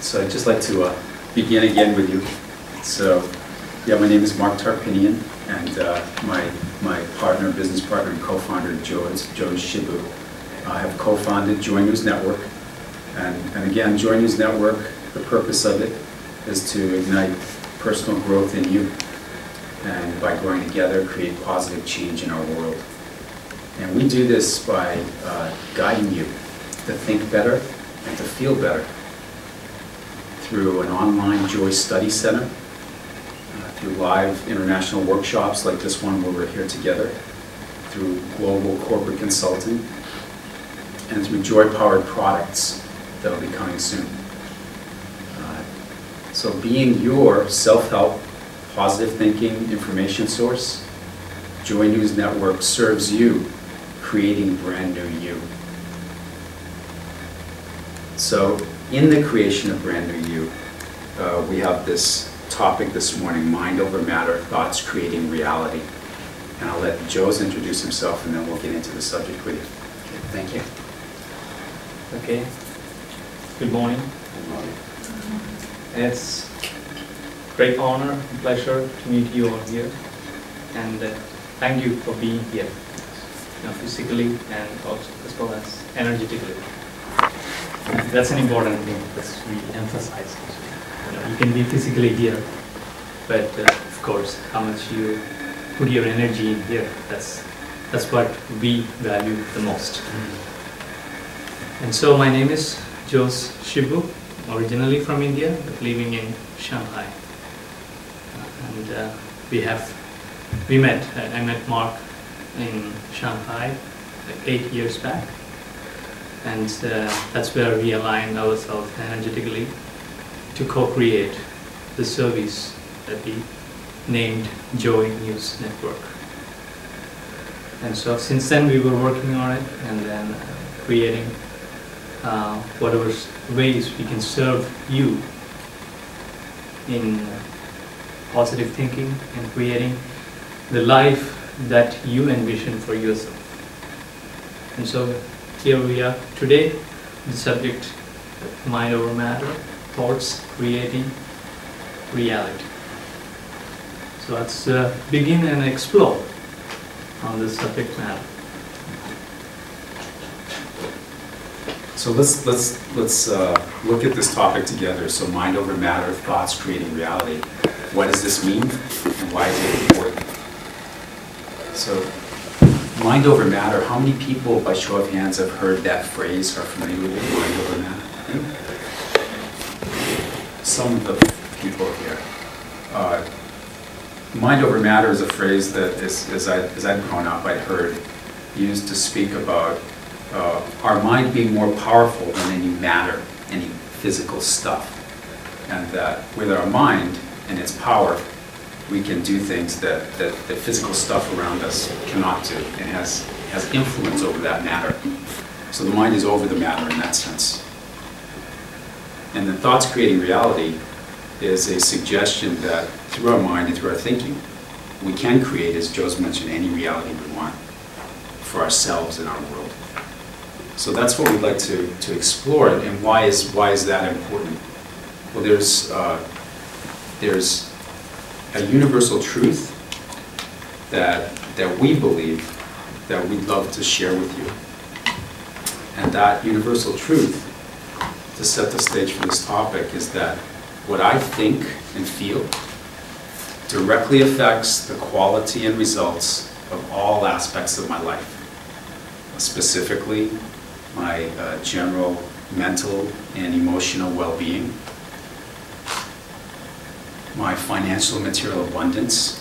So I'd just like to begin again with you. So, yeah, my name is Mark Tarpinian, and my partner, business partner, and co-founder, Jose Shibu, have co-founded Joy News Network. And again, Joy News Network, the purpose of it is to ignite personal growth in you, and by growing together, create positive change in our world. And we do this by guiding you to think better and to feel better through an online Joy Study Center, through live international workshops like this one where we're here together, through global corporate consulting, and through joy-powered products that will be coming soon. So being your self-help, positive thinking information source, Joy News Network serves you, creating brand new you. So in the creation of brand new you, we have this topic this morning, mind over matter, thoughts creating reality. And I'll let Jose introduce himself and then we'll get into the subject with you. Okay, thank you. Okay. Good morning. Good morning. It's a great honor and pleasure to meet you all here. And thank you for being here, physically and also as well as energetically. That's an important thing that's really emphasized. You can be physically here, but of course, how much you put your energy in here, that's what we value the most. And so my name is Jose Shibu, originally from India, but living in Shanghai. And I met Mark in Shanghai like 8 years back. And that's where we aligned ourselves energetically to co-create the service that we named Joy News Network. And so since then we were working on it and then creating whatever ways we can serve you in positive thinking and creating the life that you envision for yourself. And so here we are today, the subject, mind over matter, thoughts creating reality. So let's begin and explore on this subject matter. So let's look at this topic together. So mind over matter, thoughts creating reality. What does this mean and why is it important? So mind over matter, how many people, by show of hands, have heard that phrase, are familiar with it, mind over matter? Some of the people here. Mind over matter is a phrase that, as I've grown up, I'd heard used to speak about our mind being more powerful than any matter, any physical stuff. And that with our mind and its power, we can do things that physical stuff around us cannot do. It has influence over that matter. So the mind is over the matter in that sense. And the thoughts creating reality is a suggestion that through our mind and through our thinking, we can create, as Jose mentioned, any reality we want for ourselves and our world. So that's what we'd like to explore. And why is that important? Well, there's a universal truth that we believe that we'd love to share with you. And that universal truth, to set the stage for this topic, is that what I think and feel directly affects the quality and results of all aspects of my life. Specifically, my general mental and emotional well-being, my financial and material abundance,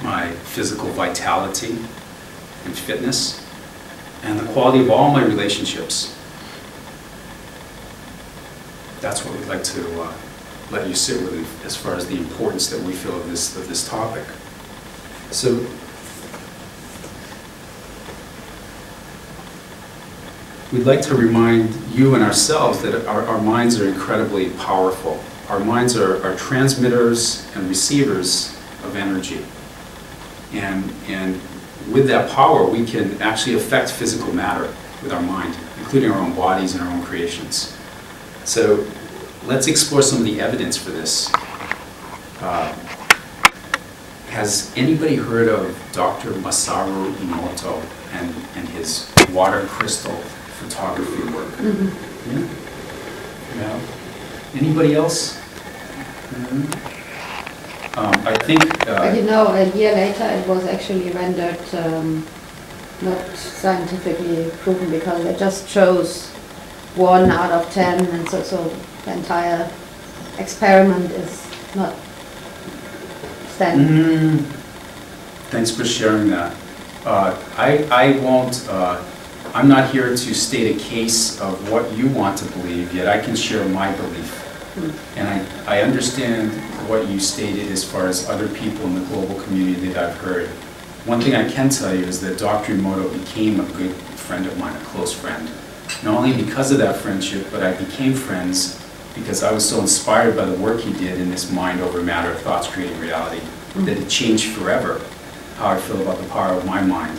my physical vitality and fitness, and the quality of all my relationships. That's what we'd like to let you sit with as far as the importance that we feel of this topic. So, we'd like to remind you and ourselves that our minds are incredibly powerful. Our minds are transmitters and receivers of energy. And with that power, we can actually affect physical matter with our mind, including our own bodies and our own creations. So let's explore some of the evidence for this. Has anybody heard of Dr. Masaru Emoto and his water crystal photography work? Yeah? Yeah. Anybody else? I think... But you know, a year later it was actually rendered not scientifically proven because it just shows 1 out of 10, and so the entire experiment is not standing. Thanks for sharing that. I won't, I'm not here to state a case of what you want to believe, yet I can share my belief. And I understand what you stated as far as other people in the global community that I've heard. One thing I can tell you is that Dr. Emoto became a good friend of mine, a close friend. Not only because of that friendship, but I became friends because I was so inspired by the work he did in this mind over matter, thoughts creating reality, that it changed forever how I feel about the power of my mind.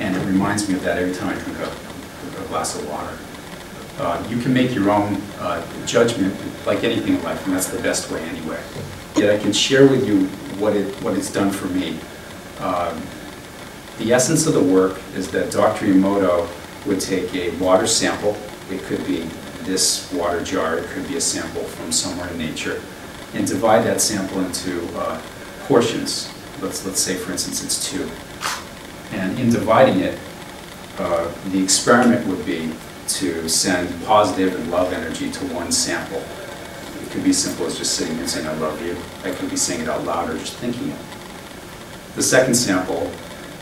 And it reminds me of that every time I drink a glass of water. You can make your own judgment, like anything in life, and that's the best way anyway. Yet I can share with you what it's done for me. The essence of the work is that Dr. Emoto would take a water sample. It could be this water jar, it could be a sample from somewhere in nature, and divide that sample into portions. Let's say, for instance, it's 2. And in dividing it, the experiment would be to send positive and love energy to one sample. It could be as simple as just sitting and saying, I love you. I could be saying it out loud or just thinking it. The second sample,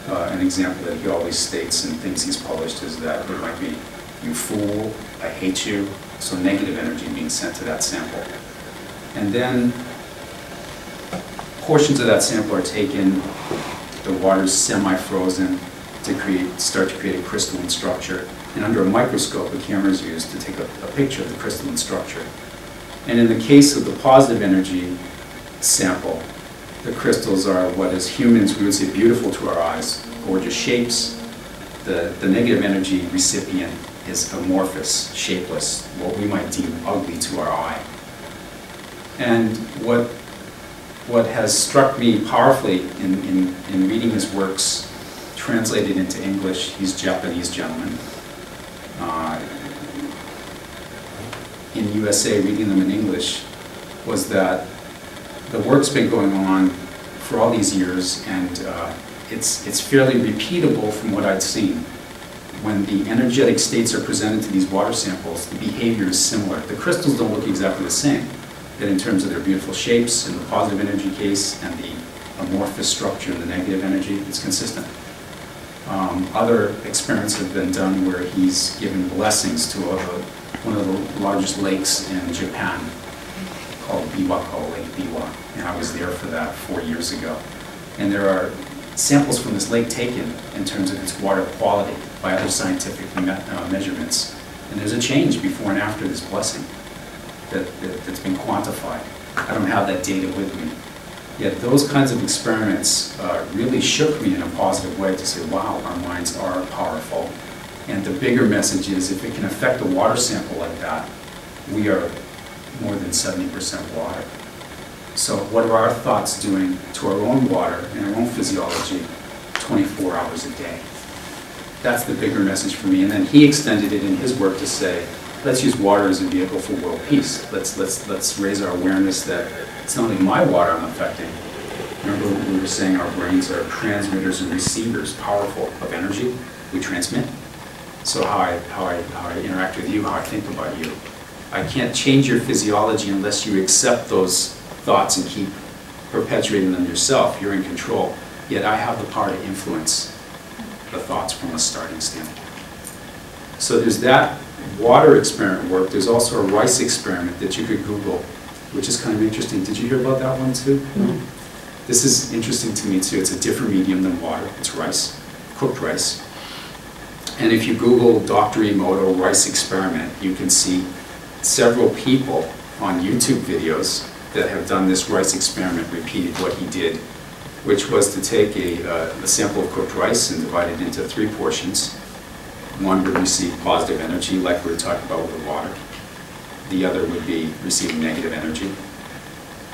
an example that he always states in things he's published, is that it might be, you fool, I hate you, so negative energy being sent to that sample. And then portions of that sample are taken, the water's semi-frozen to start to create a crystalline structure. And under a microscope, a camera is used to take a picture of the crystalline structure. And in the case of the positive energy sample, the crystals are what as humans we would say beautiful to our eyes, gorgeous shapes. The negative energy recipient is amorphous, shapeless, what we might deem ugly to our eye. And what has struck me powerfully in reading his works translated into English, he's a Japanese gentleman, in USA reading them in English, was that the work's been going on for all these years, and it's fairly repeatable from what I'd seen. When the energetic states are presented to these water samples, the behavior is similar. The crystals don't look exactly the same, but in terms of their beautiful shapes in the positive energy case and the amorphous structure in the negative energy, it's consistent. Other experiments have been done where he's given blessings to one of the largest lakes in Japan, called Biwako, Lake Biwa, and I was there for that 4 years ago. And there are samples from this lake taken in terms of its water quality by other scientific measurements. And there's a change before and after this blessing that's been quantified. I don't have that data with me. Yet those kinds of experiments really shook me in a positive way to say, wow, our minds are powerful. And the bigger message is if it can affect a water sample like that, we are more than 70% water. So what are our thoughts doing to our own water and our own physiology 24 hours a day? That's the bigger message for me. And then he extended it in his work to say, let's use water as a vehicle for world peace. Let's raise our awareness that it's not only my water I'm affecting. Remember we were saying our brains are transmitters and receivers, powerful of energy we transmit. So how I interact with you, how I think about you. I can't change your physiology unless you accept those thoughts and keep perpetuating them yourself. You're in control. Yet I have the power to influence the thoughts from a starting standpoint. So there's that water experiment work. There's also a rice experiment that you could Google, which is kind of interesting. Did you hear about that one too? No? This is interesting to me too. It's a different medium than water. It's rice, cooked rice. And if you Google Dr. Emoto rice experiment, you can see several people on YouTube videos that have done this rice experiment, repeated what he did, which was to take a sample of cooked rice and divide it into 3 portions. One would receive positive energy, like we were talking about with the water. the other would be receiving negative energy,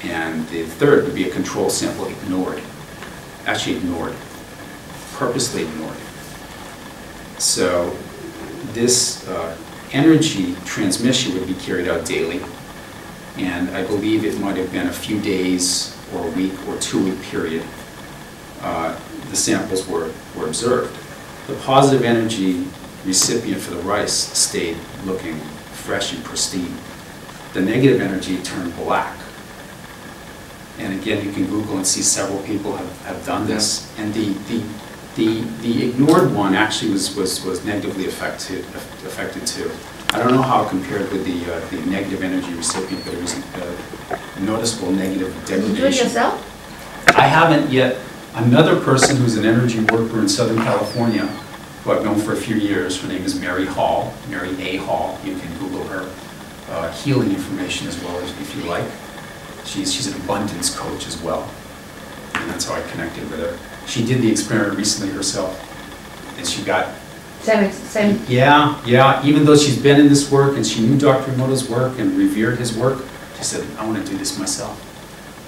and the third would be a control sample ignored, actually ignored, purposely ignored. So this energy transmission would be carried out daily, and I believe it might have been a few days or a week or 2-week period. The samples were observed. The positive energy recipient for the rice stayed looking fresh and pristine. The negative energy turned black. And again, you can Google and see several people have done this. And the ignored one actually was negatively affected too. I don't know how it compared with the negative energy recipient, but it was a noticeable negative degradation. You do it yourself? I haven't yet. Another person who's an energy worker in Southern California, who I've known for a few years, her name is Mary Hall, Mary A. Hall. You can Google her healing information as well, as if you like. She's an abundance coach as well, and that's how I connected with her. She did the experiment recently herself, and she got... Same. Yeah. Even though she's been in this work, and she knew Dr. Emoto's work and revered his work, she said, I want to do this myself.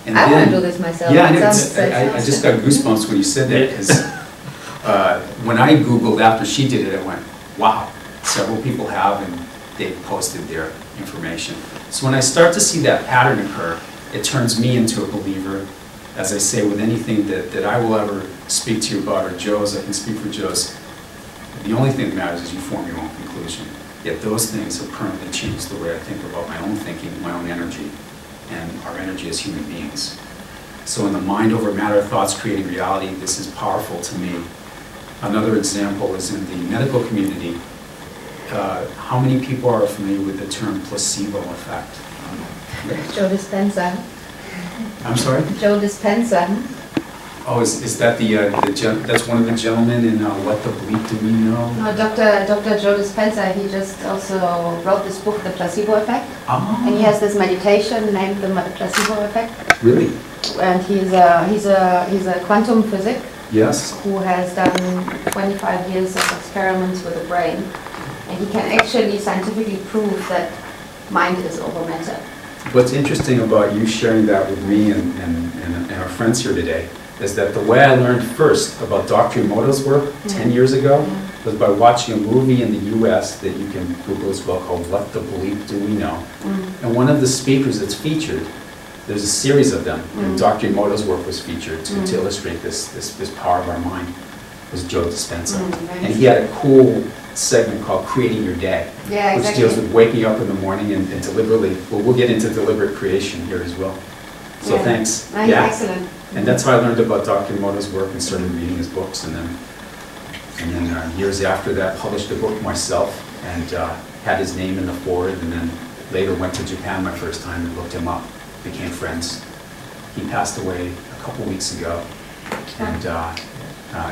And I want to do this myself. Yeah, I just got goosebumps when you said that, because when I Googled after she did it, I went, wow, several people have, and they posted their information. So when I start to see that pattern occur, it turns me into a believer. As I say, with anything that I will ever speak to you about, or Joe's, I can speak for Joe's, the only thing that matters is you form your own conclusion. Yet those things have permanently changed the way I think about my own thinking, my own energy, and our energy as human beings. So in the mind over matter, thoughts creating reality, this is powerful to me. Another example is in the medical community. How many people are familiar with the term placebo effect? Joe Dispenza. I'm sorry? Joe Dispenza. Oh, is that that's one of the gentlemen in What the Bleep Do We Know? No, Dr. Joe Dispenza, he just also wrote this book, The Placebo Effect. Oh. And he has this meditation named the Placebo Effect. Really? And he's a quantum physicist. Yes. Who has done 25 years of experiments with the brain. And he can actually scientifically prove that mind is over matter. What's interesting about you sharing that with me and our friends here today is that the way I learned first about Dr. Emoto's work 10 years ago was by watching a movie in the US that you can Google as well, called What the Bleep Do We Know? And one of the speakers that's featured, there's a series of them, and Dr. Emoto's work was featured to illustrate this power of our mind, was Joe Dispenza. And he had a cool segment called Creating Your Day, which deals with waking up in the morning and deliberately, well, we'll get into deliberate creation here as well. So thanks. Excellent. And that's how I learned about Dr. Emoto's work and started reading his books, and then years after that published a book myself and had his name in the foreword, and then later went to Japan my first time and looked him up, became friends. He passed away a couple weeks ago, and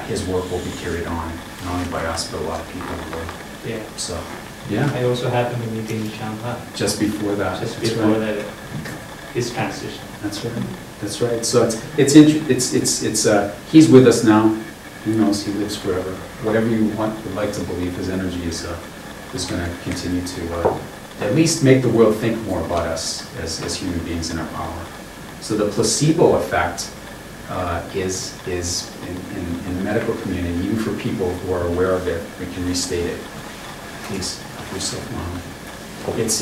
his work will be carried on, not only by us, but a lot of people in the world. Yeah. So, yeah. I also happened to meet in Shanghai. Just before that. Just before that, his transition. That's right. That's right. So he's with us now. Who knows? He lives forever. Whatever you would like to believe, his energy is going to continue to at least make the world think more about us as human beings and our power. So the placebo effect is in the medical community, even for people who are aware of it. We can restate it. Please help yourself along. It's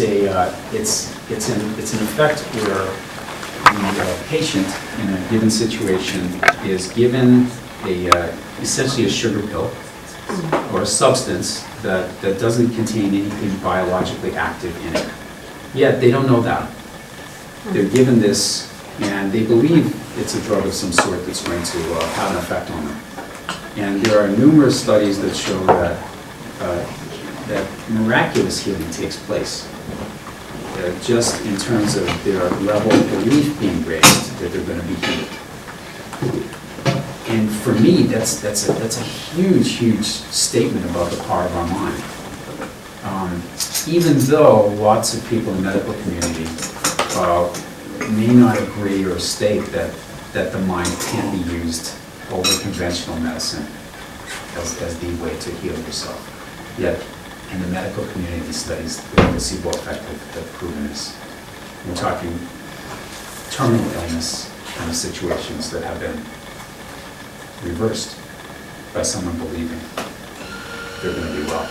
an effect where the patient in a given situation is given essentially a sugar pill or a substance that doesn't contain anything biologically active in it. Yet they don't know that. They're given this and they believe it's a drug of some sort that's going to have an effect on them. And there are numerous studies that show that miraculous healing takes place. Just in terms of their level of belief being raised that they're going to be healed. And for me, that's a huge statement about the power of our mind. Even though lots of people in the medical community may not agree or state that the mind can be used over conventional medicine as the way to heal yourself. Yet in the medical community, these studies, the placebo effect have proven is. We're talking terminal illness kind of situations that have been reversed by someone believing they're going to be well.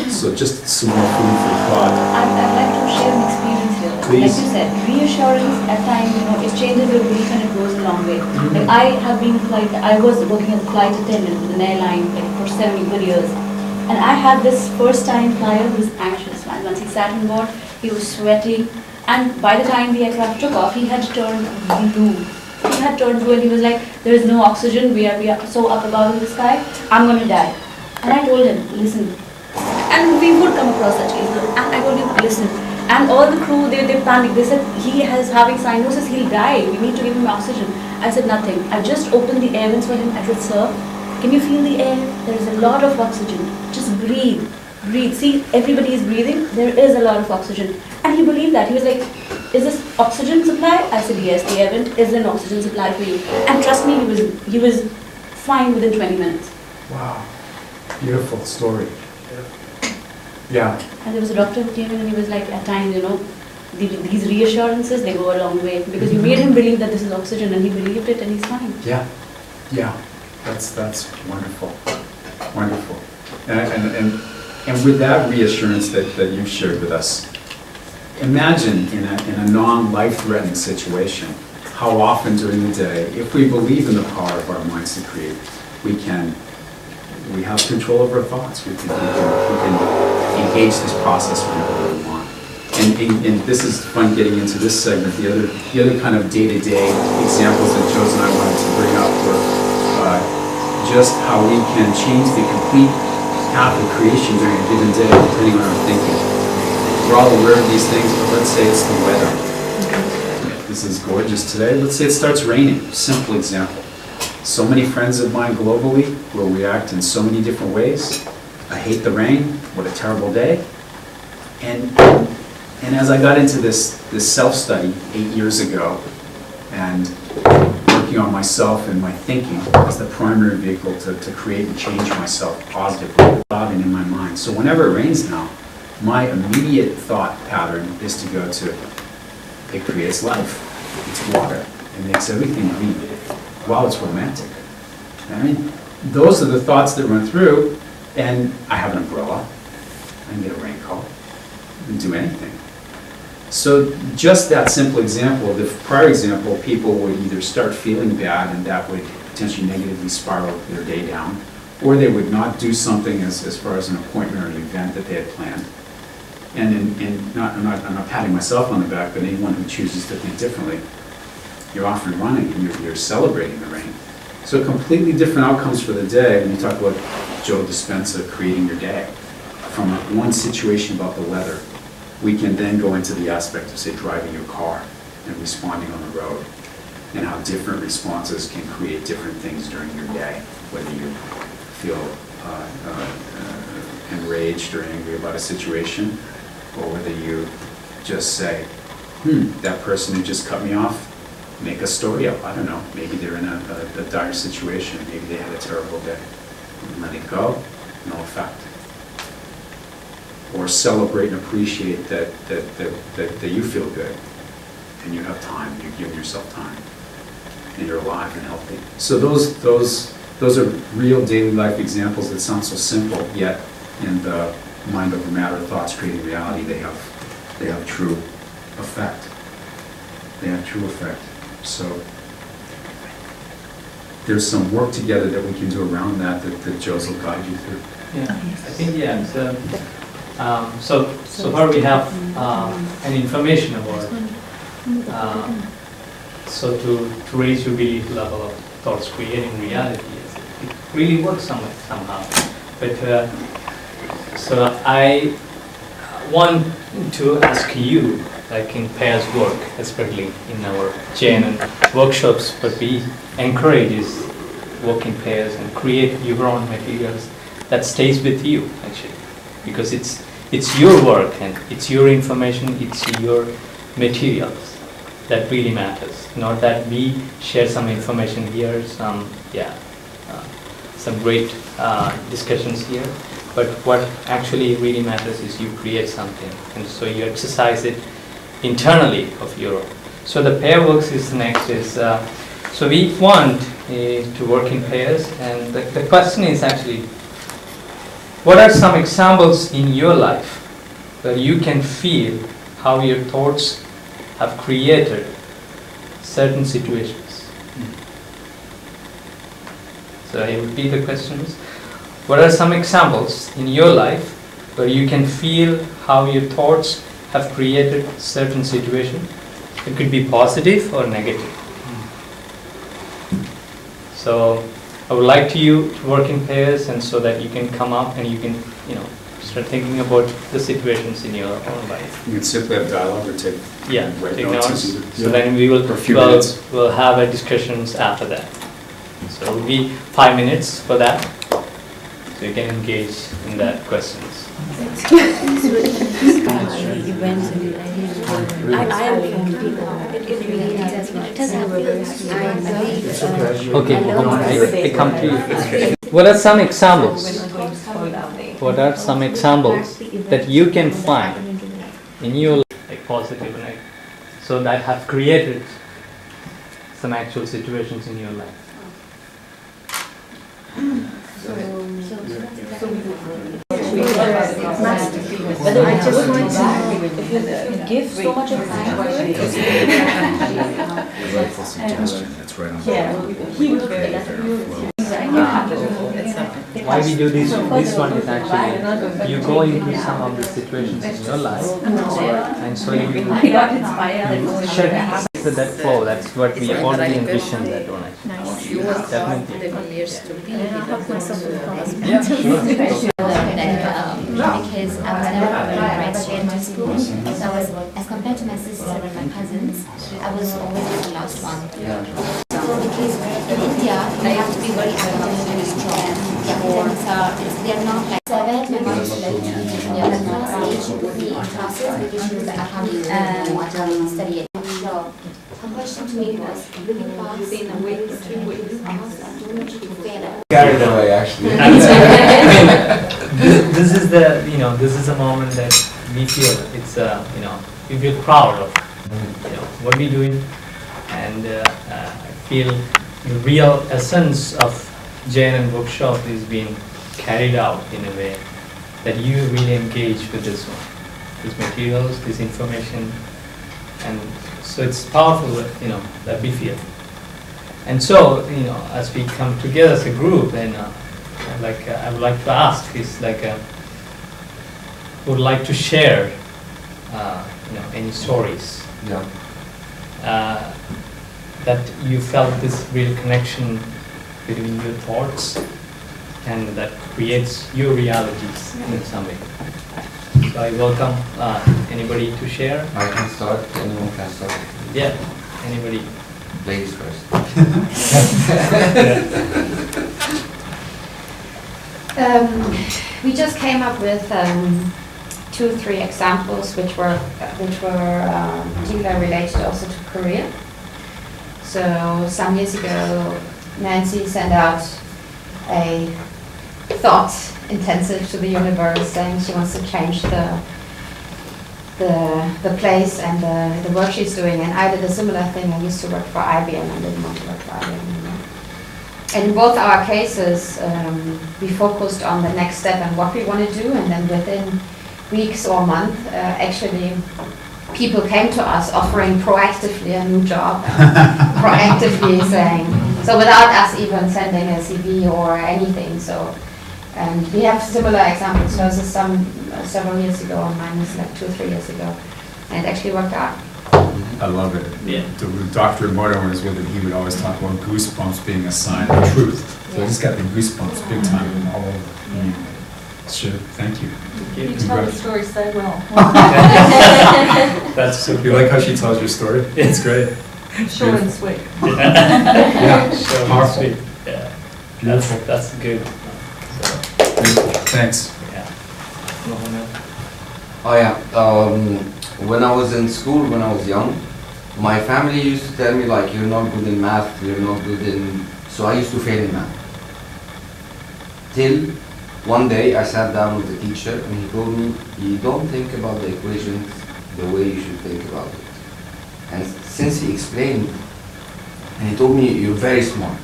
So just some more food for thought. I'd like to share an experience here. Please. Like you said, reassurance at times, it changes your belief and it goes a long way. Like I was working as a flight attendant with an airline for 70 good years. And I had this first time flyer who was anxious, man. Once he sat on board, he was sweating. And by the time the aircraft took off, he had turned blue. He had turned blue and he was like, there is no oxygen, we are so up above in the sky, I'm going to die. And I told him, listen. And we would come across such cases. And I told him, listen. And all the crew, they panicked. They said, he is having cyanosis, he'll die. We need to give him oxygen. I said, nothing. I just opened the air vents for him. I said, sir, can you feel the air? There is a lot of oxygen. Just breathe. Breathe. See, everybody is breathing. There is a lot of oxygen. And he believed that. He was like, is this oxygen supply? I said, yes, the air vent is an oxygen supply for you. And trust me, he was fine within 20 minutes. Wow, beautiful story. Yeah. And there was a doctor who came in and he was like, at times, these reassurances, they go a long way. Because you made him believe that this is oxygen and he believed it and he's fine. Yeah, yeah, that's wonderful, wonderful. And with that reassurance that you shared with us, imagine in a non-life-threatening situation, how often during the day, if we believe in the power of our minds to create, we have control over our thoughts. We can engage this process whenever we want. And this is fun getting into this segment. The other kind of day-to-day examples that Jose and I wanted to bring up were just how we can change the complete path of creation during a given day depending on our thinking. We're all aware of these things, but let's say it's the weather. This is gorgeous today. Let's say it starts raining. Simple example. So many friends of mine globally will react in so many different ways. I hate the rain. What a terrible day. And as I got into this self-study 8 years ago and working on myself and my thinking as the primary vehicle to create and change myself positively, thoughting in my mind. So whenever it rains now, my immediate thought pattern is to go to, it creates life. It's water. It makes everything green. Wow, it's romantic. I mean, those are the thoughts that run through, and I have an umbrella. I can get a raincoat. I can do anything. So just that simple example, the prior example, people would either start feeling bad, and that would potentially negatively spiral their day down, or they would not do something as far as an appointment or an event that they had planned. And I'm not patting myself on the back, but anyone who chooses to think differently, you're off and running, and you're celebrating the rain. So completely different outcomes for the day when you talk about Joe Dispenza creating your day. From one situation about the weather, we can then go into the aspect of, say, driving your car and responding on the road, and how different responses can create different things during your day, whether you feel enraged or angry about a situation, or whether you just say, that person who just cut me off, make a story up. I don't know. Maybe they're in a dire situation. Maybe they had a terrible day. Let it go. No effect. Or celebrate and appreciate that you feel good and you have time. You're giving yourself time, and you're alive and healthy. So those are real daily life examples that sound so simple, yet in the mind over matter, thoughts creating reality, they have true effect. They have true effect. So there's some work together that we can do around that Jose will guide you through. Yeah, I think, yeah. So far we have an information about so to raise your belief level of thoughts creating reality. It really works somehow. But so I want to ask you, like in pairs work, especially in our JNN workshops, what we encourage is work in pairs and create your own materials that stays with you, actually, because it's your work and it's your information, it's your materials that really matters. Not that we share some information here, some great discussions here, but what actually really matters is you create something, and so you exercise it internally of your own. So the pair works is next is, so we want to work in pairs, and the question is actually, what are some examples in your life where you can feel how your thoughts have created certain situations? So I repeat the questions. What are some examples in your life where you can feel how your thoughts have created certain situation? It could be positive or negative. So I would like you to work in pairs, and so that you can come up and you can, start thinking about the situations in your own life. You can simply have dialogue or take write take notes. notes. either. So then we will For a few minutes. we'll have a discussions after that. So it will be 5 minutes for that. So you can engage in that questions. Okay, I come to you. What are some examples? What are some examples that you can find in your life, like positive and negative, so that have created some actual situations in your life? Whether I just want to, if you give so much of time to it, Delightful suggestion, that's right on. he was very Why we do this one is actually, you go into some of the situations in your life, and so you should that flow. That's what we already envisioned that one. Definitely. Yeah, sure. Because I was never right straight into school, so I was, as compared to my sisters and my cousins, I was always the last one. So because in India, you have to be very academically strong. Academics they're not like, so I had my mom to like the first age she put me in classes because she was like, I can't study it. So her question to me was, will you pass? Will you pass? I don't want you to fail. Carried away, actually. This is this is a moment that we feel we feel proud of what we're doing, and I feel the real essence of JNN workshop is being carried out in a way that you really engage with this one, these materials, this information, and so it's powerful, that we feel. And so, as we come together as a group, and I would like to ask is would like to share, any stories that you felt this real connection between your thoughts and that creates your realities in some way. So I welcome anybody to share. I can start, anyone can start. Yeah, anybody. Ladies first. We just came up with 2-3 examples which were particularly related also to Korea. So some years ago, Nancy sent out a thought intensive to the universe, saying she wants to change the place and the work she's doing. And I did a similar thing. I used to work for IBM and didn't want to work for IBM anymore. And in both our cases, we focused on the next step and what we want to do, and then within weeks or months, actually people came to us offering proactively a new job, proactively saying, so without us even sending a CV or anything. So, and we have similar examples. There was some several years ago, and mine was like 2 or 3 years ago, and it actually worked out. I love it. Yeah. Dr. Emoto was with it, he would always talk about goosebumps being a sign of truth. So I just got the goosebumps big time all over. Sure, thank you. You tell the story so well. That's so You good. like how she tells your story? It's great. Short and sweet. Yeah, So powerful. sweet. Yeah, Beautiful. that's good. Thanks. Yeah. Mohammed. Oh yeah, when I was in school, when I was young, my family used to tell me like, you're not good in math, you're not good in... So I used to fail in math. Till one day I sat down with the teacher and he told me, you don't think about the equations the way you should think about it. And since he explained, and he told me, you're very smart.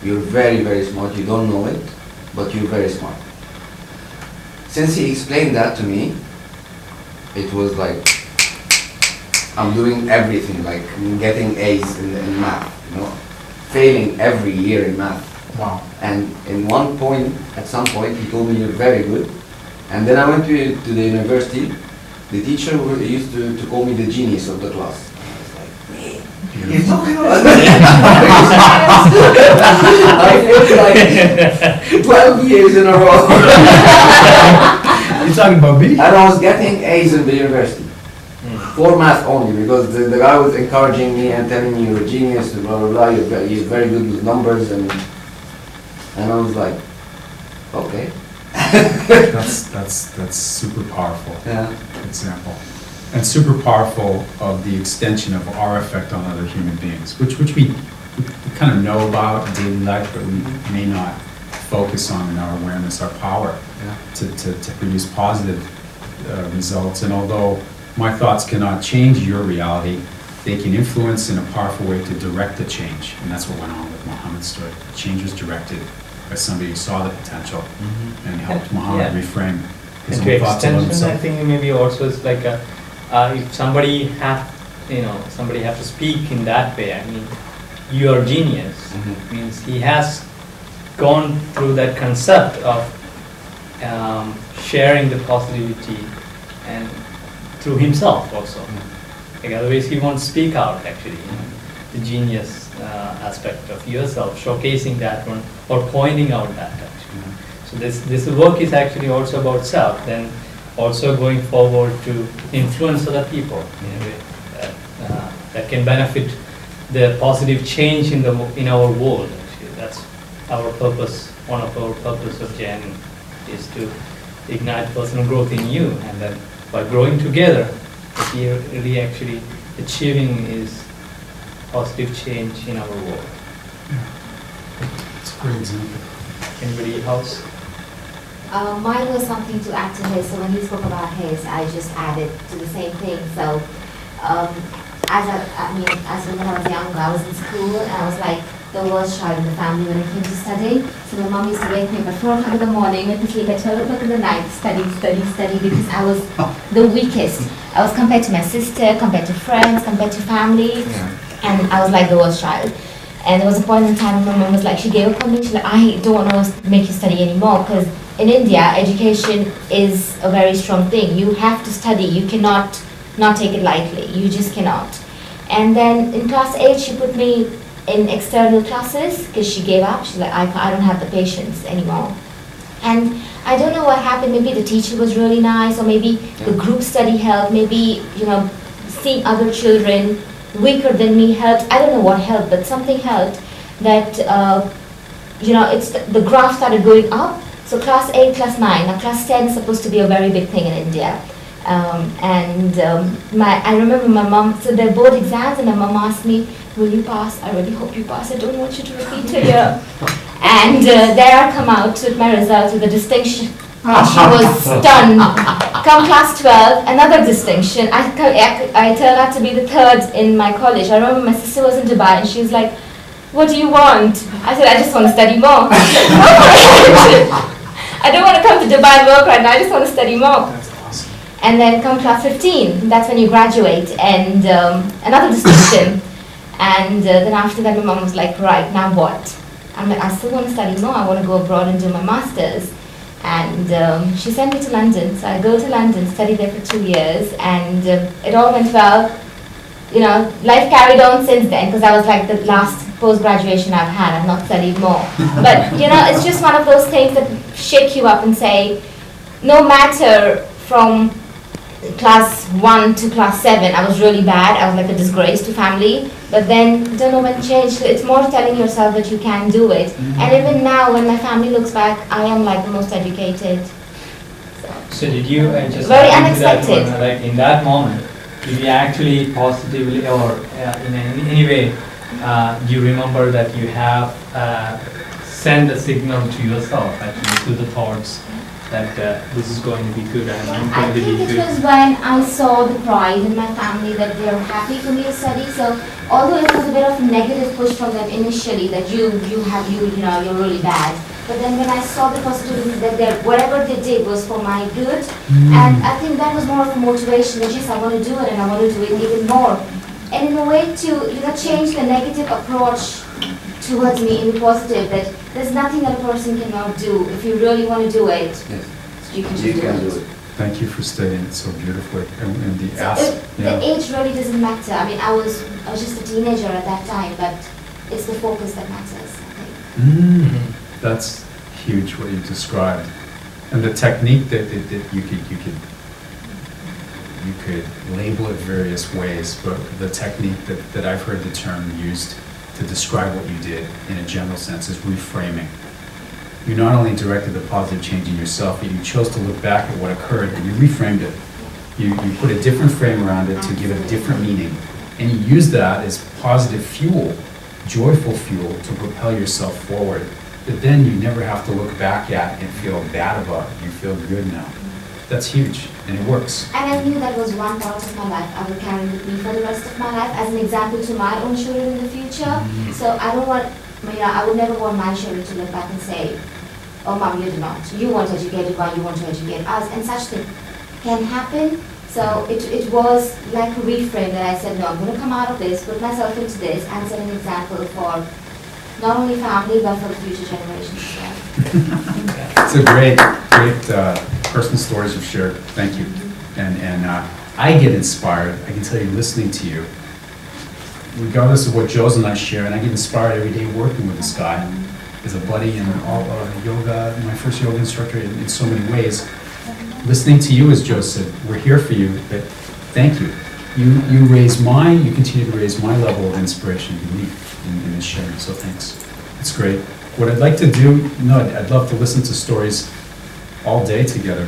You're very, very smart. You don't know it, but you're very smart. Since he explained that to me, it was like, I'm doing everything, like I'm getting A's in math, you know, failing every year in math. Wow. And at some point, he told me, you're very good. And then I went to the university. The teacher used to call me the genius of the class. I was like, man, you're talking about I failed like 12 years in a row. You're talking about me? And I was getting A's in the university. For math only, because the guy was encouraging me and telling me you're a genius, blah blah blah, you're very good with numbers, and I was like, okay. That's super powerful Yeah. example, and super powerful of the extension of our effect on other human beings, which we kind of know about in daily life, but we may not focus on in our awareness, our power to produce positive results. And although my thoughts cannot change your reality, they can influence in a powerful way to direct the change. And that's what went on with Muhammad's story. The change was directed by somebody who saw the potential and helped Muhammad Yeah. reframe his And to own thoughts about extension, I himself. think maybe also it's like if somebody have to speak in that way. I mean, your genius means he has gone through that concept of sharing the positivity and through himself also. Like otherwise he won't speak out actually. The genius aspect of yourself, showcasing that one or pointing out that actually. So this work is actually also about self, then also going forward to influence other people in a way that can benefit the positive change in our world. Actually, that's our purpose. One of our purpose of JNN is to ignite personal growth in you, and then by growing together, what we are really actually achieving is positive change in our world. It's a great example. Anybody else? Mine was something to add to his, so when he spoke about his, I just added to the same thing. So, as when I was younger, I was in school and I was like the worst child in the family when it came to studying. So my mom used to wake me up at 4 o'clock in the morning, make me sleep at 12 o'clock in the night, study, because I was the weakest. I was compared to my sister, compared to friends, compared to family, and I was like the worst child. And there was a point in time when my mom was like, she gave up on me, she's like, I don't want to make you study anymore, because in India, education is a very strong thing. You have to study, you cannot not take it lightly, you just cannot. And then in class 8, she put me in external classes, because she gave up, she's like, I don't have the patience anymore. And I don't know what happened, maybe the teacher was really nice, or maybe the group study helped, maybe, seeing other children weaker than me helped. I don't know what helped, but something helped that, it's the graph started going up. So class 8, class 9, now class 10 is supposed to be a very big thing in India. I remember my mom, so they're board exams, and my mom asked me, will you pass? I really hope you pass, I don't want you to repeat a year. And there I come out with my results with a distinction. And she was stunned. Come class 12, another distinction. I turned out to be the 3rd in my college. I remember my sister was in Dubai and she was like, what do you want? I said, I just want to study more. I don't want to come to Dubai and work right now, I just want to study more. That's awesome. And then come class 15, that's when you graduate, and another distinction. And then after that my mom was like, right, now what? I'm like, I still want to study more, I want to go abroad and do my master's. And she sent me to London, so I go to London, study there for 2 years, and it all went well. Life carried on since then, because I was like the last post-graduation I've had, I've not studied more. But, it's just one of those things that shake you up and say, no matter from class 1 to class 7, I was really bad, I was like a disgrace to family, but then, I don't know when it changed, it's more telling yourself that you can do it. And even now, when my family looks back, I am like the most educated. So did you just Very add into that unexpected. one, like in that moment, did you actually positively or in any way, do you remember that you have send a signal to yourself, actually, to the thoughts that this is going to be good and I'm I going to think be it good? was when I saw the pride in my family that they're happy for me to study. So although it was a bit of a negative push from them initially that you're really bad. But then when I saw the possibility that whatever they did was for my good, and I think that was more of a motivation that yes, I want to do it and I want to do it even more. And in a way to change the negative approach towards me in the positive, that there's nothing that a person cannot do. If you really want to do it, Yes. you can just You do can it. do it. Thank you for stating it so beautifully. And the So the yeah. age really doesn't matter. I mean, I was just a teenager at that time, but it's the focus that matters, I think. That's huge what you described, and the technique that you could label it various ways, but the technique that I've heard the term used to describe what you did in a general sense is reframing. You not only directed the positive change in yourself, but you chose to look back at what occurred and you reframed it. You put a different frame around it to give it a different meaning, and you use that as positive fuel, joyful fuel to propel yourself forward. But then you never have to look back at and feel bad about it. You feel good now. That's huge, and it works. And I knew that was one part of my life I would carry with me for the rest of my life as an example to my own children in the future. So I don't want, I would never want my children to look back and say, oh mom, you did not. You weren't educated while you want to educate us. And such thing can happen. So it was like a reframe that I said, no, I'm going to come out of this, put myself into this, and set an example for not only family, but for the future generations as well. It's a great personal stories you've shared. Thank you. And I get inspired, I can tell you, listening to you, regardless of what Joe's and I share, and I get inspired every day working with this guy as a buddy and all yoga, my first yoga instructor in so many ways. Listening to you, as Joe said, we're here for you, but thank you. You continue to raise my level of inspiration and belief in this sharing, so thanks. It's great. What I'd like to do, I'd love to listen to stories all day together.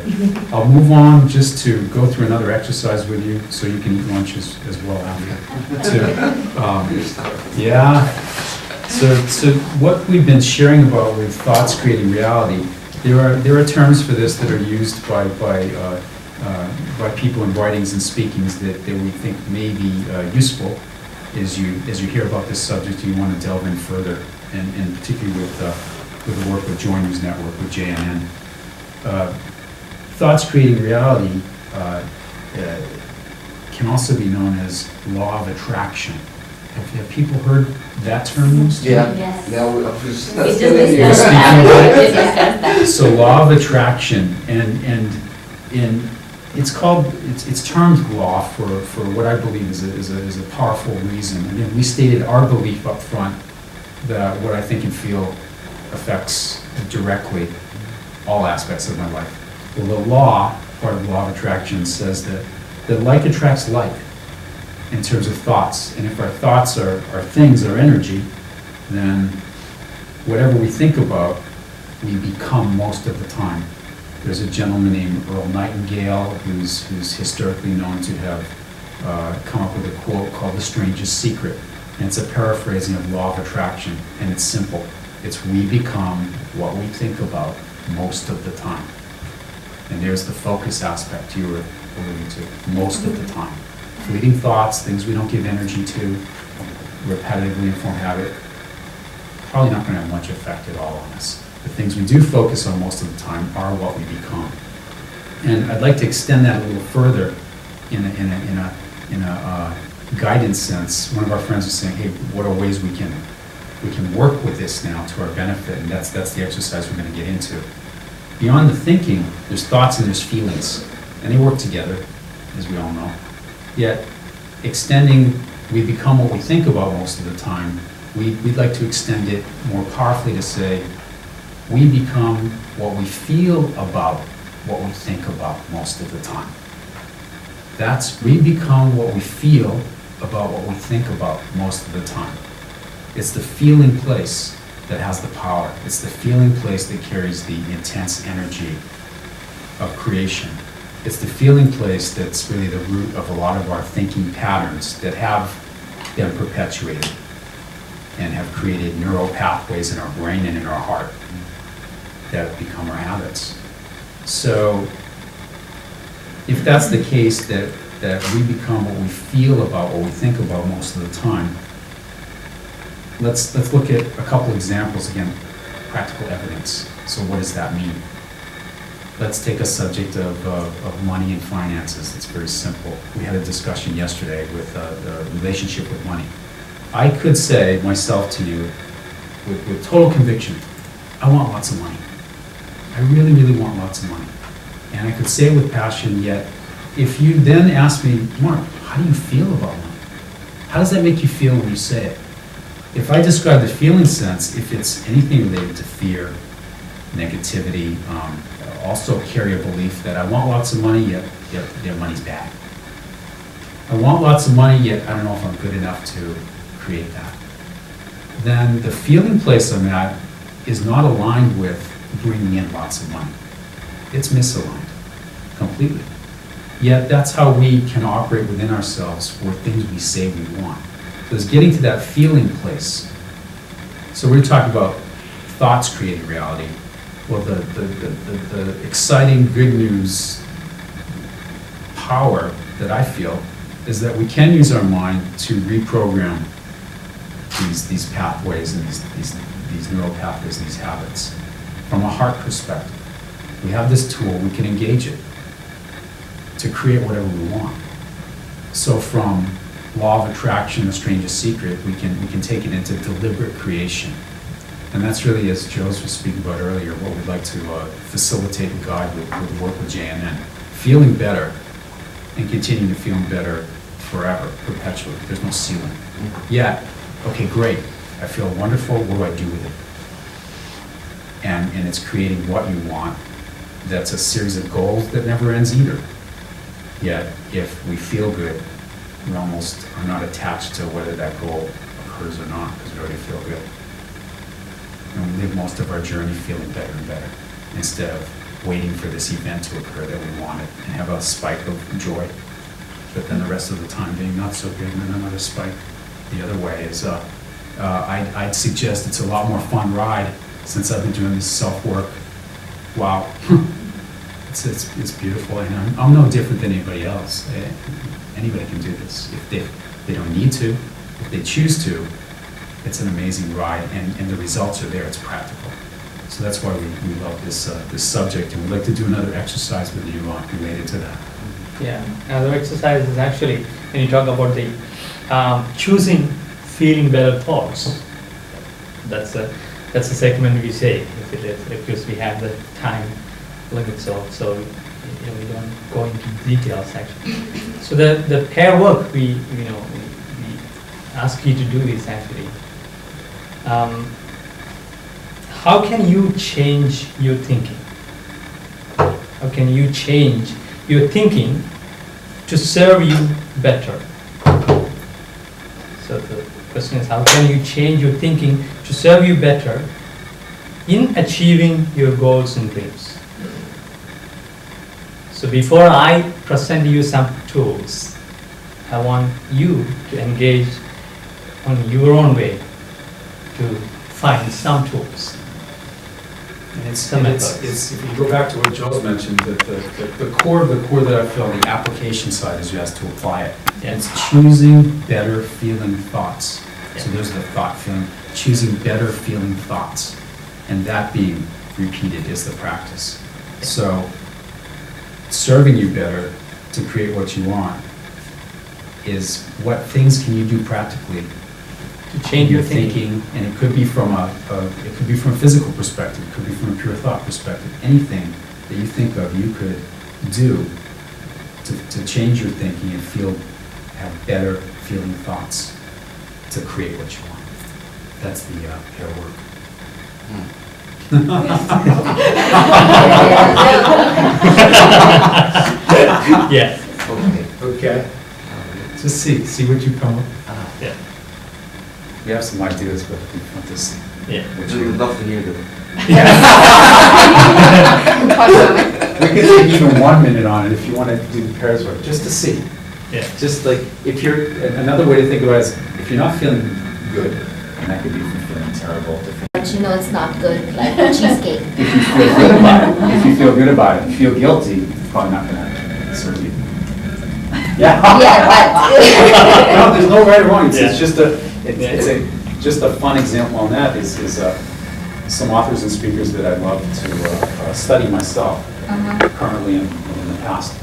I'll move on just to go through another exercise with you so you can eat lunch as well after. So what we've been sharing about with thoughts creating reality, there are terms for this that are used by people in writings and speakings that we think may be useful as you hear about this subject. You want to delve in further, and particularly with the work with Joiners Network with JNN. Thoughts creating reality can also be known as law of attraction. Have people heard that term used? Yeah. Yes. Now, I was just We just telling you. discussed that. So law of attraction, and it's termed law for what I believe is a powerful reason. Again, we stated our belief up front that what I think and feel affects directly all aspects of my life. Well, the law, part of the law of attraction, says that like attracts like in terms of thoughts. And if our thoughts are things, are energy, then whatever we think about, we become most of the time. There's a gentleman named Earl Nightingale who's historically known to have come up with a quote called "The Strangest Secret." And it's a paraphrasing of law of attraction, and it's simple. It's we become what we think about most of the time. And there's the focus aspect you were alluding to, most of the time. Fleeting thoughts, things we don't give energy to, repetitively inform habit, probably not going to have much effect at all on us. The things we do focus on most of the time are what we become. And I'd like to extend that a little further in a guidance sense. One of our friends was saying, hey, what are ways we can work with this now to our benefit? And that's the exercise we're going to get into. Beyond the thinking, there's thoughts and there's feelings, and they work together, as we all know. Yet, extending, we become what we think about most of the time, we'd like to extend it more powerfully to say, we become what we feel about what we think about most of the time. We become what we feel about what we think about most of the time. It's the feeling place that has the power. It's the feeling place that carries the intense energy of creation. It's the feeling place that's really the root of a lot of our thinking patterns that have been perpetuated. and have created neural pathways in our brain and in our heart that become our habits. So if that's the case, that we become what we feel about, what we think about most of the time, let's look at a couple examples, again, practical evidence. So what does that mean? Let's take a subject of money and finances. It's very simple. We had a discussion yesterday with the relationship with money. I could say myself to you with total conviction, I want lots of money. I really, really want lots of money. And I could say it with passion, yet if you then ask me, Mark, how do you feel about money? How does that make you feel when you say it? If I describe the feeling sense, if it's anything related to fear, negativity, also carry a belief that I want lots of money, yet money's bad. I want lots of money, yet I don't know if I'm good enough to create that. Then the feeling place I'm at is not aligned with bringing in lots of money. It's misaligned completely. Yet that's how we can operate within ourselves for things we say we want. So it's getting to that feeling place. So we're talking about thoughts creating reality. Well, the exciting good news power that I feel is that we can use our mind to reprogram these pathways and these neural pathways and these habits from a heart perspective. We have this tool, we can engage it to create whatever we want. So from law of attraction, the strangest secret, we can take it into deliberate creation. And that's really, as Joe's was speaking about earlier, what we'd like to facilitate and guide with work with JNN. Feeling better and continuing to feel better forever, perpetually. There's no ceiling. Yet, okay, great, I feel wonderful, what do I do with it? And it's creating what you want. That's a series of goals that never ends either. Yet, if we feel good, we almost are not attached to whether that goal occurs or not, because we already feel good. And we live most of our journey feeling better and better, instead of waiting for this event to occur that we wanted and have a spike of joy, but then the rest of the time being not so good, and then another spike the other way. Is I'd suggest it's a lot more fun ride since I've been doing this self-work. Wow. It's beautiful, and I'm no different than anybody else. Anybody can do this. If they don't need to, if they choose to, it's an amazing ride, and the results are there. It's practical. So that's why we love this subject, and we'd like to do another exercise with you related to that. Yeah, another exercise is actually when you talk about the choosing feeling better thoughts. That's a segment we say, because we have the time limit, so we don't go into details actually. So the pair work we ask you to do is actually, how can you change your thinking? How can you change your thinking to serve you better? So the question is, how can you change your thinking to serve you better in achieving your goals and dreams? So before I present you some tools, I want you to engage on your own way to find some tools. And it's if you go back to what Joe's mentioned, that the core that I feel, the application side is you have to apply it. Yeah. It's choosing better feeling thoughts. Yeah. So there's the thought feeling, choosing better feeling thoughts. And that being repeated is the practice. Yeah. So serving you better to create what you want is what things can you do practically To change your thinking. And it could be from a physical perspective, it could be from a pure thought perspective. Anything that you think of, you could do to change your thinking and have better feeling thoughts to create what you want. That's the pair work. Yeah. Okay. Just see what you come up. Yeah. We have some ideas, but we want to see. Yeah. We would love to hear them. We can take even 1 minute on it if you want to do the pairs work, just to see. Yeah. Just like, if you're, another way to think about it is, if you're not feeling good, And that could be fulfilling, terrible. But you know it's not good, like cheesecake. If you feel good about it, if you feel good about it, if you feel guilty, it's probably not gonna serve you. Yeah. No, there's no right or wrong. It's just just a fun example on that is some authors and speakers that I love to study myself, currently and in the past,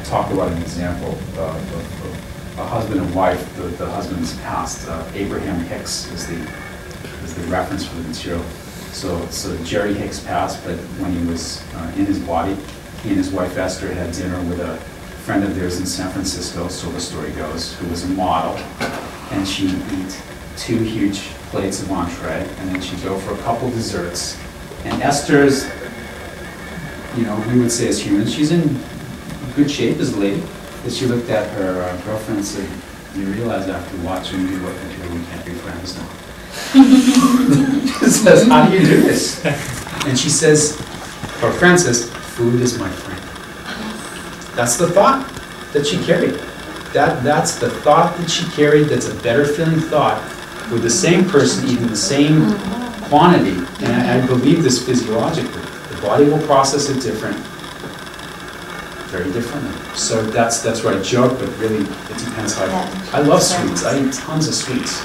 talked about an example of a husband and wife. The husband's passed. Abraham Hicks is the reference for the material. So Jerry Hicks passed, but when he was in his body, he and his wife Esther had dinner with a friend of theirs in San Francisco, so the story goes, who was a model, and she'd eat 2 huge plates of entree, and then she'd go for a couple desserts. And Esther's, we would say as humans, she's in good shape as a lady. But she looked at her girlfriend and said, "You realize after watching me work with you, we can't be friends now." She says, "How do you do this?" And she says, her friend says, "Food is my friend." That's the thought that she carried. That's the thought that she carried. That's a better feeling thought with the same person eating the same quantity. And I believe this physiologically. The body will process it very differently. So that's where I joke, but really it depends how. I love sweets. I eat tons of sweets.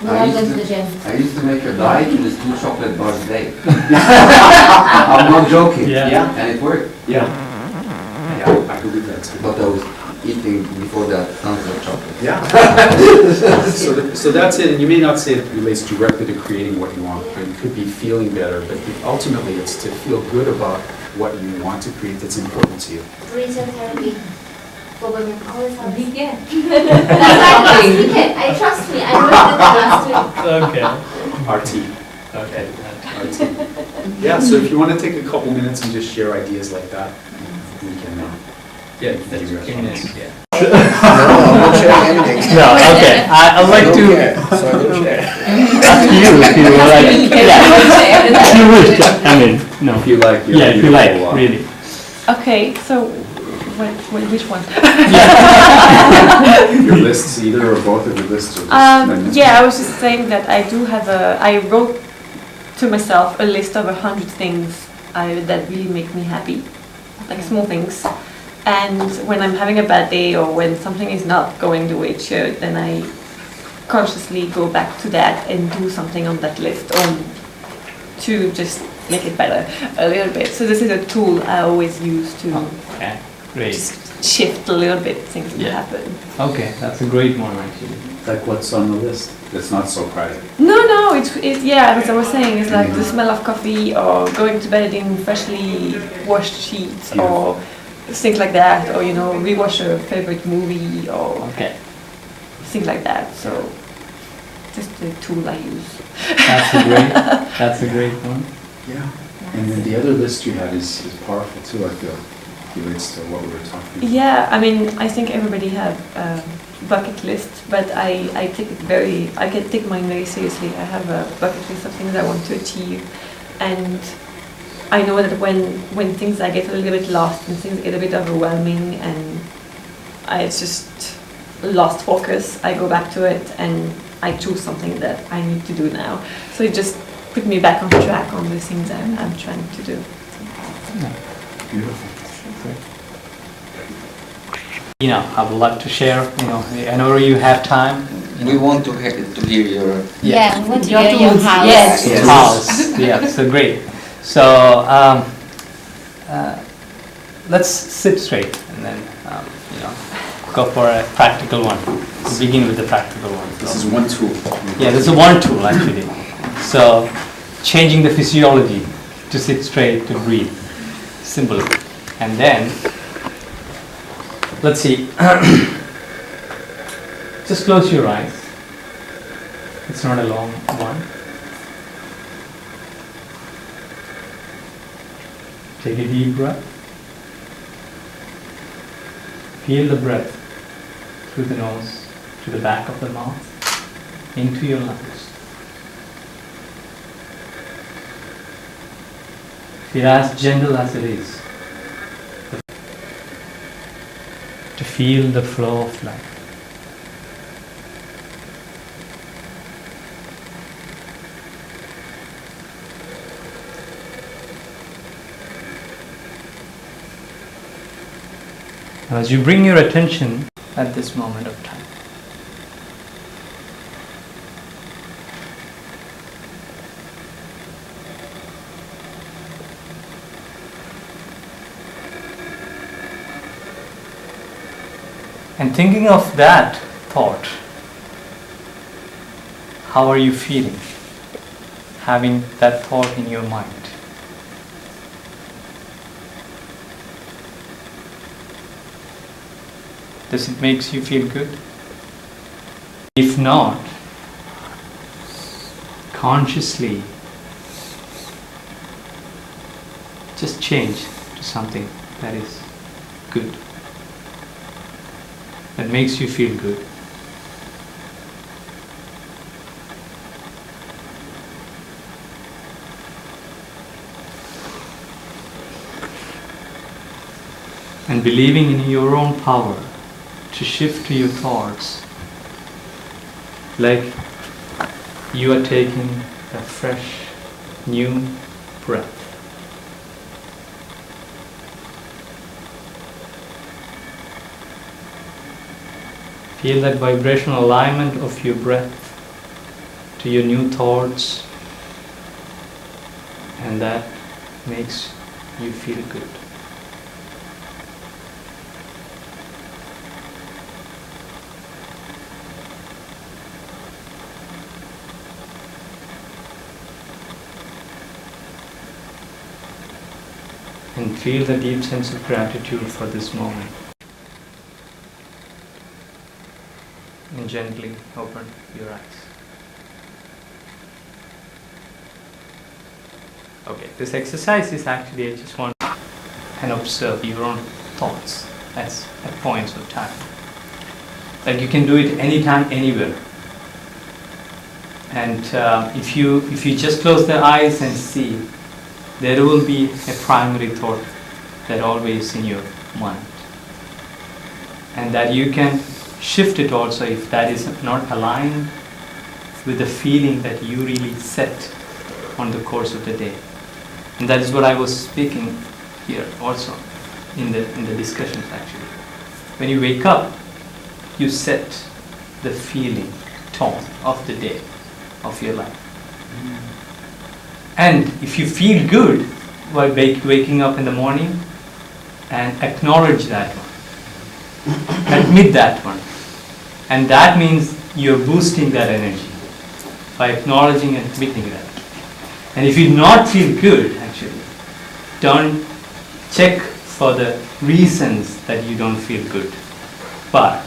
We are going to the gym. I used to make a diet with 2 chocolate bars a day. I'm not joking. Yeah. And it worked. Yeah, I believe that too. But I was eating before that tons of chocolate. Yeah. So that's it, and you may not say it relates directly to creating what you want, but it could be feeling better, but ultimately it's to feel good about what you want to create that's important to you. Retail therapy for women always helps. Yeah. That's why last weekend. I trust me. I learned it last week. Okay. RT. Okay. RT. Yeah, so if you want to take a couple minutes and just share ideas like that, we can, Yeah, that's that's your 15 minutes, yeah. No, I'm not sharing anything. No, okay, I'd like to So I don't share. ask you if you would like, yeah, if you wish, I mean, no. if you like. Yeah, if you like, really. Okay, so which one? Your lists, either or both of your lists are just. Yeah, I was just saying that I do have I wrote to myself a list of 100 things that really make me happy, like small things. And when I'm having a bad day or when something is not going the way it should, then I consciously go back to that and do something on that list to just make it better a little bit. So this is a tool I always use to Okay, great. just shift a little bit things to Yeah. happen. Okay, that's a great one actually. Like what's on the list that's not so private? No, it's yeah, as I was saying, it's like the smell of coffee or going to bed in freshly washed sheets or things like that, or rewatch a favorite movie or Okay, things like that. So just the tool I use. that's a great one. Yeah. And then the other list you had is powerful too, I feel. Relates to what we were talking about. Yeah, I mean, I think everybody have bucket list, but I can take mine very seriously. I have a bucket list of things I want to achieve, and I know that when things I get a little bit lost and things get a bit overwhelming and I just lost focus, I go back to it and I choose something that I need to do now. So it just put me back on track on the things I'm trying to do. Beautiful. I would like to share, I know you have time. We want to hear your... Yeah, we want to hear your house. Yes. House, yeah, so great. So, let's sit straight and then, go for a practical one. Begin with the practical one. This is one tool. Yeah, this is one tool actually. So, changing the physiology to sit straight, to breathe. Simple. And then, let's see. Just close your eyes. It's not a long one. Take a deep breath. Feel the breath through the nose to the back of the mouth into your lungs. Feel as gentle as it is. To feel the flow of life. Now, as you bring your attention at this moment of time, and thinking of that thought, how are you feeling having that thought in your mind? Does it make you feel good? If not, consciously just change to something that is good, that makes you feel good. And believing in your own power to shift to your thoughts, like you are taking a fresh, new breath. Feel that vibrational alignment of your breath to your new thoughts, and that makes you feel good. And feel the deep sense of gratitude for this moment. And gently open your eyes. Okay, this exercise is actually, I just want and observe your own thoughts at points of time. Like you can do it anytime, anywhere. And if you just close the eyes and see, there will be a primary thought that always in your mind. And that you can shift it also if that is not aligned with the feeling that you really set on the course of the day. And that is what I was speaking here also in the discussions actually. When you wake up, you set the feeling, tone of the day, of your life. And if you feel good while waking up in the morning, and acknowledge that one, admit that one, and that means you're boosting that energy by acknowledging and admitting that. And if you not feel good, actually, don't check for the reasons that you don't feel good, but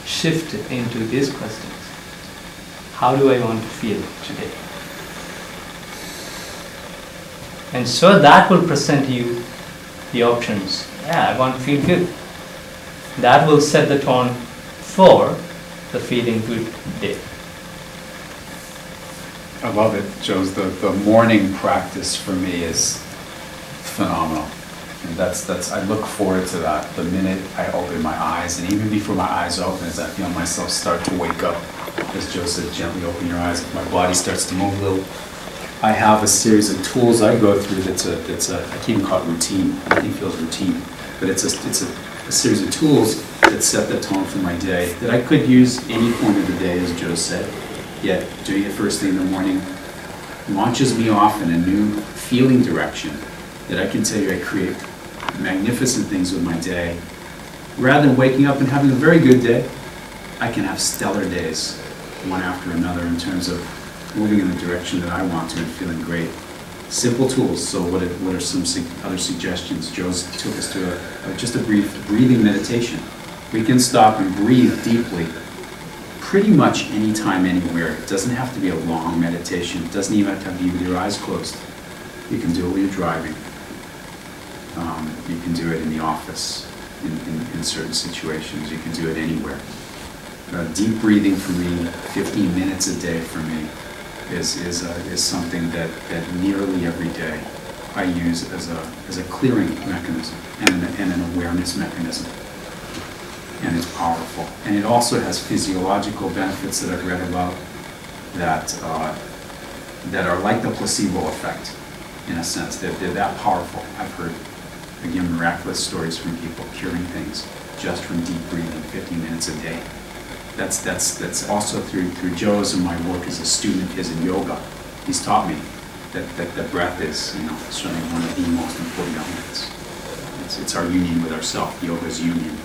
shift it into these questions. How do I want to feel today? And so that will present you the options. Yeah, I want to feel good. That will set the tone for the feeling good day. I love it, Joe's. The morning practice for me is phenomenal. And that's I look forward to that the minute I open my eyes, and even before my eyes open, as I feel myself start to wake up. As Joe said, gently open your eyes. If my body starts to move a little, I have a series of tools I go through that's a I can't even call it routine. Everything feels routine. But it's a series of tools that set the tone for my day that I could use any point of the day, as Joe said. Yet doing it first thing in the morning launches me off in a new feeling direction that I can tell you I create magnificent things with my day. Rather than waking up and having a very good day, I can have stellar days, one after another, in terms of moving in the direction that I want to and feeling great. Simple tools. So what are some other suggestions? Joe's took us to just a brief breathing meditation. We can stop and breathe deeply pretty much anytime, anywhere. It doesn't have to be a long meditation. It doesn't even have to be with your eyes closed. You can do it while you're driving. You can do it in the office, in certain situations. You can do it anywhere. Deep breathing for me, 15 minutes a day for me, is something that nearly every day I use as a clearing mechanism and an awareness mechanism. And it's powerful. And it also has physiological benefits that I've read about that are like the placebo effect, in a sense. They're that powerful, I've heard. Again, miraculous stories from people curing things just from deep breathing, 15 minutes a day. That's also through Joe's and my work as a student of his in yoga. He's taught me that breath is, certainly one of the most important elements. It's our union with ourself. Yoga's union.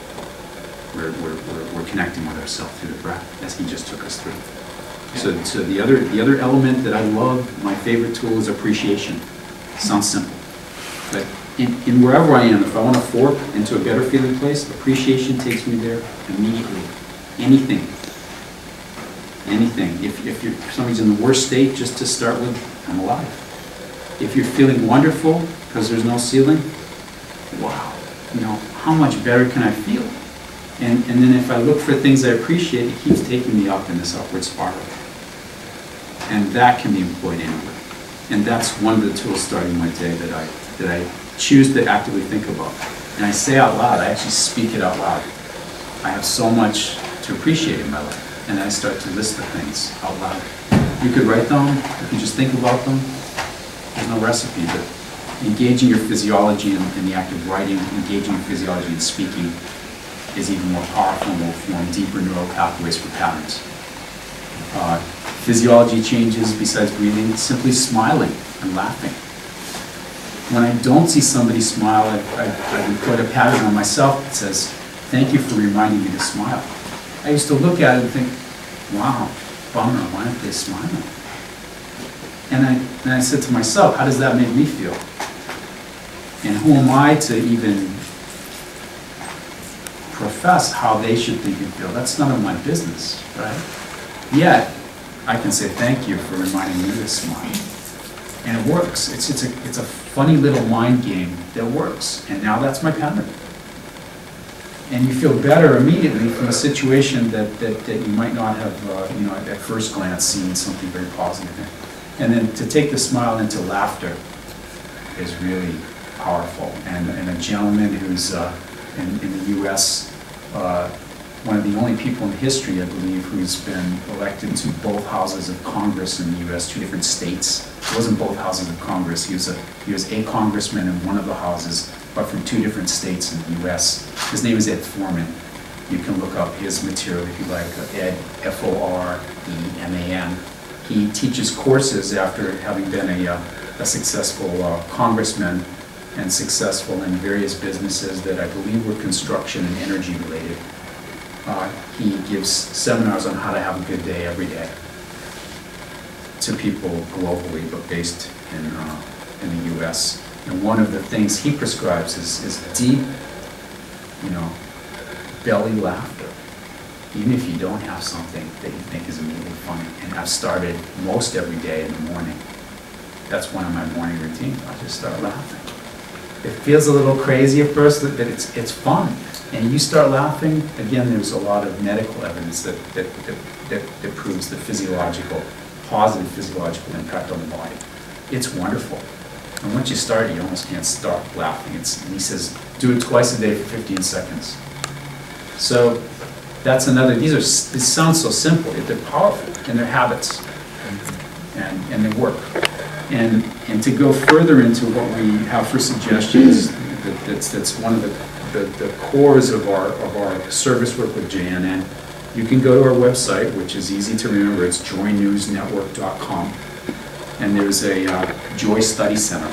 We're connecting with ourselves through the breath, as he just took us through. So the other element that I love, my favorite tool, is appreciation. Sounds simple, but in wherever I am, if I want to fork into a better feeling place, appreciation takes me there immediately. Anything. If somebody's in the worst state, just to start with, I'm alive. If you're feeling wonderful because there's no ceiling, wow, how much better can I feel? And then if I look for things I appreciate, it keeps taking me up in this upward spiral. And that can be employed anywhere. And that's one of the tools starting my day that I choose to actively think about. And I say out loud, I actually speak it out loud. I have so much to appreciate in my life. And I start to list the things out loud. You could write them, you could just think about them. There's no recipe, but engaging your physiology in the act of writing, engaging your physiology in speaking is even more powerful and will form deeper neural pathways for patterns. Physiology changes besides breathing, simply smiling and laughing. When I don't see somebody smile, I put a pattern on myself that says, thank you for reminding me to smile. I used to look at it and think, wow, bummer, why aren't they smiling? And I said to myself, how does that make me feel? And who am I to even profess how they should think and feel? That's none of my business, right? Yet, I can say thank you for reminding me to smile. And it works. It's a funny little mind game that works. And now that's my pattern. And you feel better immediately from a situation that you might not have, at first glance seen something very positive in. And then to take the smile into laughter is really powerful. And a gentleman who's in the U.S., one of the only people in history, I believe, who's been elected to both houses of Congress in the U.S., 2 different states. It wasn't both houses of Congress. He was a congressman in one of the houses, but from 2 different states in the U.S. His name is Ed Foreman. You can look up his material if you like, Ed, F-O-R-E-M-A-N. He teaches courses after having been a successful congressman and successful in various businesses that I believe were construction and energy related. He gives seminars on how to have a good day every day to people globally, but based in the U.S. And one of the things he prescribes is deep, belly laughter, even if you don't have something that you think is immediately funny. And I've started most every day in the morning. That's one of my morning routines. I just start laughing. It feels a little crazy at first, but it's fun. And you start laughing, again, there's a lot of medical evidence that proves the positive physiological impact on the body. It's wonderful. And once you start, you almost can't stop laughing. He says, do it twice a day for 15 seconds. So that's another, these sound so simple, yet they're powerful, and they're habits, and they work. And to go further into what we have for suggestions, that's one of the cores of our service work with JNN. You can go to our website, which is easy to remember. It's joynewsnetwork.com, and there's a Joy Study Center.